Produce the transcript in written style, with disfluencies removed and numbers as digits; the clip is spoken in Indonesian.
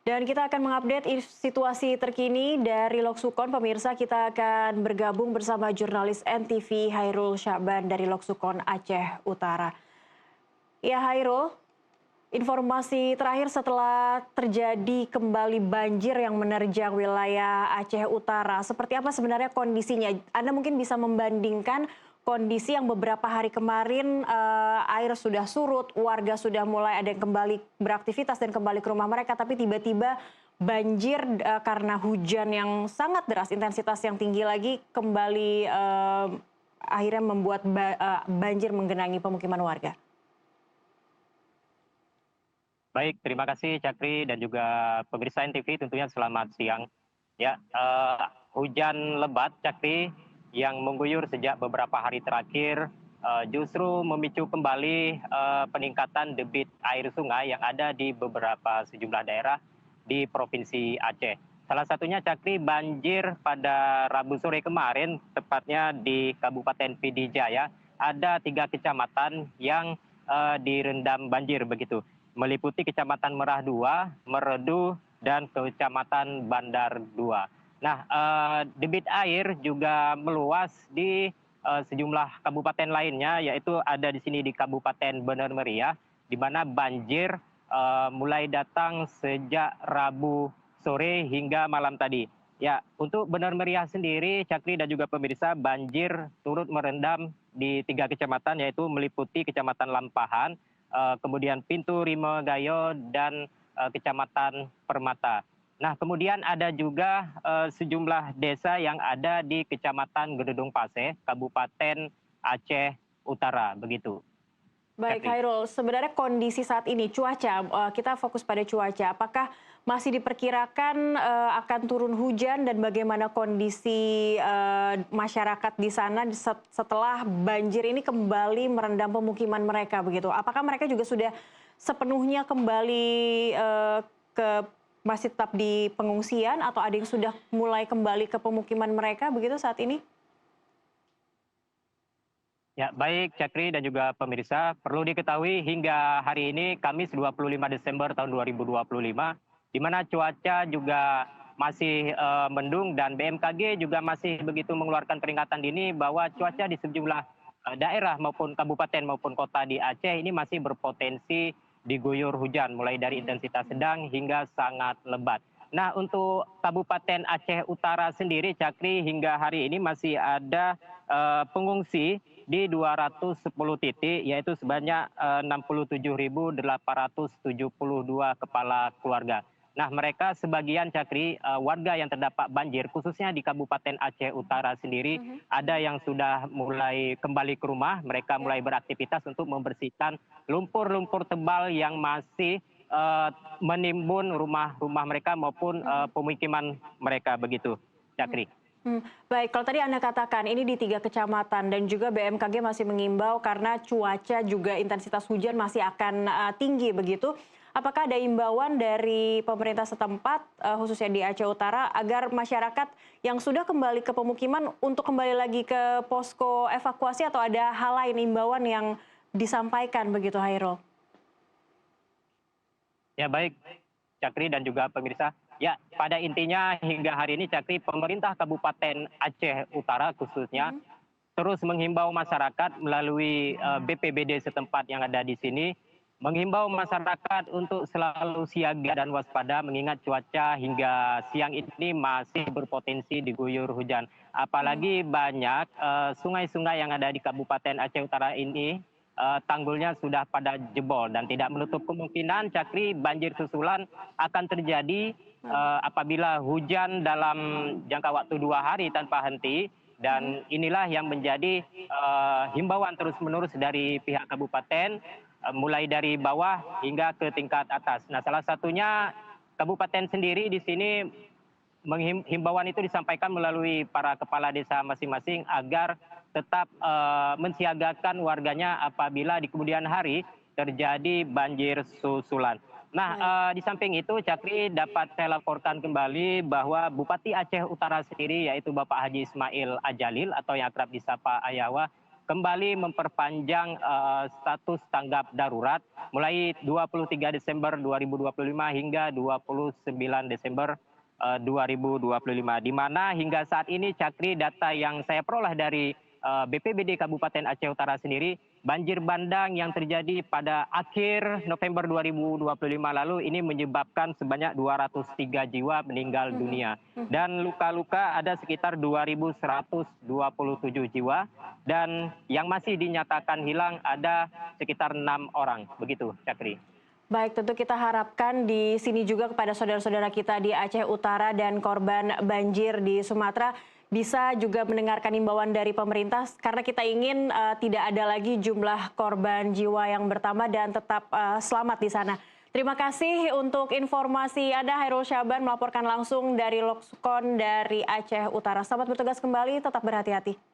Dan kita akan mengupdate situasi terkini dari Loksukon. Pemirsa, kita akan bergabung bersama jurnalis NTV Hairul Syakban dari Loksukon Aceh Utara. Ya Hairul, informasi terakhir setelah terjadi kembali banjir yang menerjang wilayah Aceh Utara. Seperti apa sebenarnya kondisinya? Anda mungkin bisa membandingkan kondisi yang beberapa hari kemarin air sudah surut, warga sudah mulai ada yang kembali beraktivitas dan kembali ke rumah mereka, tapi tiba-tiba banjir karena hujan yang sangat deras, intensitas yang tinggi lagi kembali akhirnya membuat banjir menggenangi pemukiman warga. Baik, terima kasih Cakri dan juga pemirsa NTV, tentunya selamat siang. Ya, hujan lebat Cakri yang mengguyur sejak beberapa hari terakhir justru memicu kembali peningkatan debit air sungai yang ada di beberapa sejumlah daerah di Provinsi Aceh. Salah satunya Cakri banjir pada Rabu sore kemarin, tepatnya di Kabupaten Pidijaya, ada 3 kecamatan yang direndam banjir begitu, meliputi Kecamatan Merah 2, Meredu, dan Kecamatan Bandar 2. Nah, debit air juga meluas di sejumlah kabupaten lainnya, yaitu ada di sini di Kabupaten Bener Meriah, di mana banjir mulai datang sejak Rabu sore hingga malam tadi. Ya, untuk Bener Meriah sendiri, Cakri dan juga pemirsa, banjir turut merendam di 3 kecamatan, yaitu meliputi Kecamatan Lampahan, kemudian Pintu Rimagayo, dan Kecamatan Permata. Nah, kemudian ada juga sejumlah desa yang ada di Kecamatan Gedudung Paseh, Kabupaten Aceh Utara, begitu. Baik, Cakri. Hairul, sebenarnya kondisi saat ini, cuaca, kita fokus pada cuaca. Apakah masih diperkirakan akan turun hujan dan bagaimana kondisi masyarakat di sana setelah banjir ini kembali merendam pemukiman mereka begitu? Apakah mereka juga sudah sepenuhnya kembali ke masih tetap di pengungsian atau ada yang sudah mulai kembali ke pemukiman mereka begitu saat ini? Ya, baik Cakri dan juga pemirsa, perlu diketahui hingga hari ini Kamis 25 Desember tahun 2025, di mana cuaca juga masih mendung dan BMKG juga masih begitu mengeluarkan peringatan dini bahwa cuaca di sejumlah daerah maupun kabupaten maupun kota di Aceh ini masih berpotensi diguyur hujan mulai dari intensitas sedang hingga sangat lebat. Nah, untuk Kabupaten Aceh Utara sendiri, Cakri, hingga hari ini masih ada pengungsi di 210 titik, yaitu sebanyak 67.872 kepala keluarga. Nah, mereka sebagian Cakri, warga yang terdapat banjir, khususnya di Kabupaten Aceh Utara sendiri, ada yang sudah mulai kembali ke rumah, mereka mulai beraktivitas untuk membersihkan lumpur-lumpur tebal yang masih menimbun rumah-rumah mereka maupun pemukiman mereka, begitu, Cakri. Baik, kalau tadi Anda katakan ini di 3 kecamatan dan juga BMKG masih mengimbau karena cuaca juga intensitas hujan masih akan tinggi begitu. Apakah ada imbauan dari pemerintah setempat, khususnya di Aceh Utara, agar masyarakat yang sudah kembali ke pemukiman untuk kembali lagi ke posko evakuasi atau ada hal lain imbauan yang disampaikan begitu, Hairul? Ya, baik Cakri dan juga pemirsa. Ya, pada intinya hingga hari ini Cakri, pemerintah Kabupaten Aceh Utara khususnya terus menghimbau masyarakat melalui BPBD setempat yang ada di sini, menghimbau masyarakat untuk selalu siaga dan waspada mengingat cuaca hingga siang ini masih berpotensi diguyur hujan. Apalagi banyak sungai-sungai yang ada di Kabupaten Aceh Utara ini, tanggulnya sudah pada jebol dan tidak menutup kemungkinan Cakri banjir susulan akan terjadi apabila hujan dalam jangka waktu 2 hari tanpa henti. Dan inilah yang menjadi himbauan terus-menerus dari pihak kabupaten, mulai dari bawah hingga ke tingkat atas. Nah, salah satunya kabupaten sendiri di sini himbauan itu disampaikan melalui para kepala desa masing-masing agar tetap mensiagakan warganya apabila di kemudian hari terjadi banjir susulan. Nah, di samping itu Cakri dapat saya laporkan kembali bahwa Bupati Aceh Utara sendiri, yaitu Bapak Haji Ismail Ajalil atau yang akrab disapa Ayawa, kembali memperpanjang status tanggap darurat mulai 23 Desember 2025 hingga 29 Desember 2025. Di mana hingga saat ini Cakri, data yang saya peroleh dari BPBD Kabupaten Aceh Utara sendiri, banjir bandang yang terjadi pada akhir November 2025 lalu ini menyebabkan sebanyak 203 jiwa meninggal dunia. Dan luka-luka ada sekitar 2.127 jiwa. Dan yang masih dinyatakan hilang ada sekitar 6 orang. Begitu, Cakri. Baik, tentu kita harapkan di sini juga kepada saudara-saudara kita di Aceh Utara dan korban banjir di Sumatera bisa juga mendengarkan imbauan dari pemerintah karena kita ingin tidak ada lagi jumlah korban jiwa yang bertambah dan tetap selamat di sana. Terima kasih untuk informasi Anda, Hairul Syaban melaporkan langsung dari Loksukon dari Aceh Utara. Selamat bertugas kembali, tetap berhati-hati.